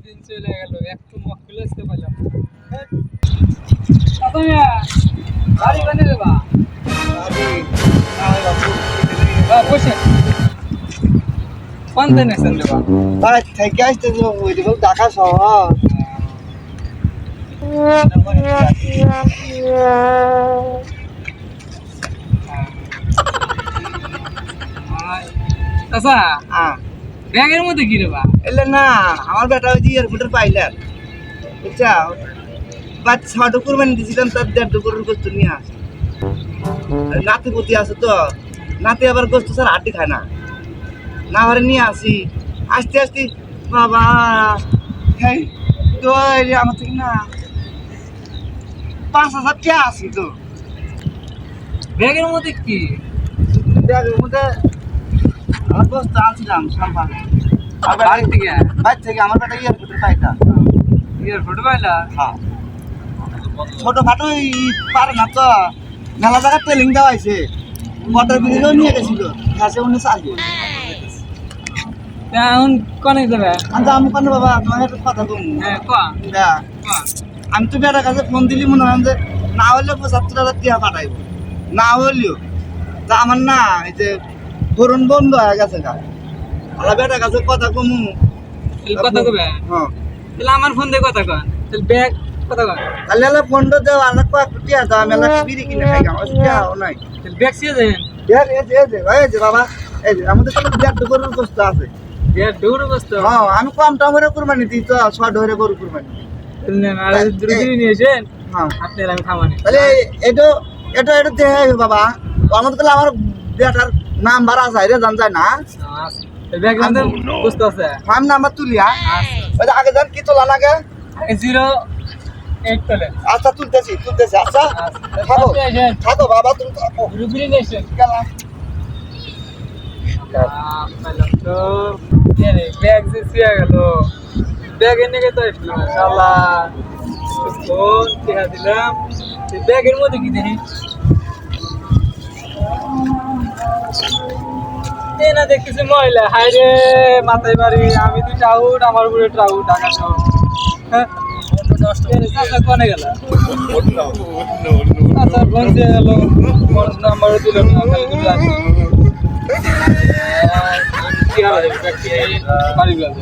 দিন চলে গেল, একটু মক্কেল আসতে পারলাম না। গাড়ি বানিয়ে দেবা বসে কোন দিন এসেন দেবা ভাই থেকে আসতে ওই দেবো ঢাকা শহর আচ্ছা ব্যাগের মধ্যে কি দেবা? এলে না আমার বেটা ওই যে এয়ারপোর্টের পাইলার বুঝছা বাদ ৬ কুরবানি দিয়েছিলাম তার ১.৫ কুরবানি গোস্ত নিয়ে আস নাতি পুতি আছে তো নাতি আবার গোস্ত স্যার হাড্ডি খায় না না হরে নিয়ে আসি আসতে আসতে বাবা হ্যাঁ তো আমার থেকে না ৫,০০০ টাকা আসি তো ব্যাগের মধ্যে কি? ব্যাগের মধ্যে আমার গোস্ত আনছিলাম সাম্পান বাড়ি থেকে বাইর থেকে আমার বেটা এয়ারপোর্টের পাইটা এয়ারপোর্ট পাইলা? হ্যাঁ ছোট খাটো পারে না তো মেলা জায়গা ট্রেলিং দেওয়া হয়েছে মোটর ব্রিজেও নিয়ে গেছিল ঘাসে উনি চালু এখন কনে যাবে? আমি আমি কেন বাবা তোমার একটা কথা তুমি হ্যাঁ কোয়া আমি তো বেটার কাছে ফোন দিলি মনে হয় যে না হলেও ৭৫,০০০ টাকা পাঠাইব না হলেও তা আমার না এই যে ধরুন বন্ধ হয়ে গেছে গা আমার বেটার কাছে কথা কমু কথা কবে? হ্যাঁ তাহলে আমার ফোন দিয়ে কথা কন, তাহলে ব্যাগ কথা কন, তাহলে ফোনটা দেওয়া আর কয়েক টিয়া দাও মেলা বিড়ি কিনে খাই আমার টিয়াও নাই তাহলে ব্যাগ ছিয়ে দেন। এই যে বাবা এই যে আমাদের তো ব্যাগ গরুর গোস্ত আছে ব্যাগ দৌড়ে বসতো হ্যাঁ আমি কম টাম করে কুরবানি দিই তো ৬ ধরে গরু কুরবানি আর দ্রুতি নিয়েছেন হ্যাঁ আপনার আমি খামানি তাহলে এটা এটা এটা দেহে বাবা আমাদের তাহলে আমার বেটার নাম্বার আছে রে জান যায় না ব্যাগ আমাদের বুঝতে আছে ফার্ম নাম্বার তুলিয়া ওই যে আগে যান কি তোলা লাগে 08 তলে আচ্ছা তুলতেছি আচ্ছা থাকো থাকো বাবা তুমি থাকো রুবিলি নেছেন গেলাম তো ব্যাগ যে ছিয়া গেল ব্যাগ এনে তো আসলাম ইনশাআল্লাহ ফোন টিহা দিলাম ব্যাগের মধ্যে কি দেখি না দেখতেছি মহিলা হাই রে মাথায় বাড়ি আমি তো ট্রাউট আমার উপরে ট্রাউট ঢাকা শহর হ্যাঁ কনে গেল আচ্ছা বন্ধে গেল নাম্বারও দিল না বাড়ি গেল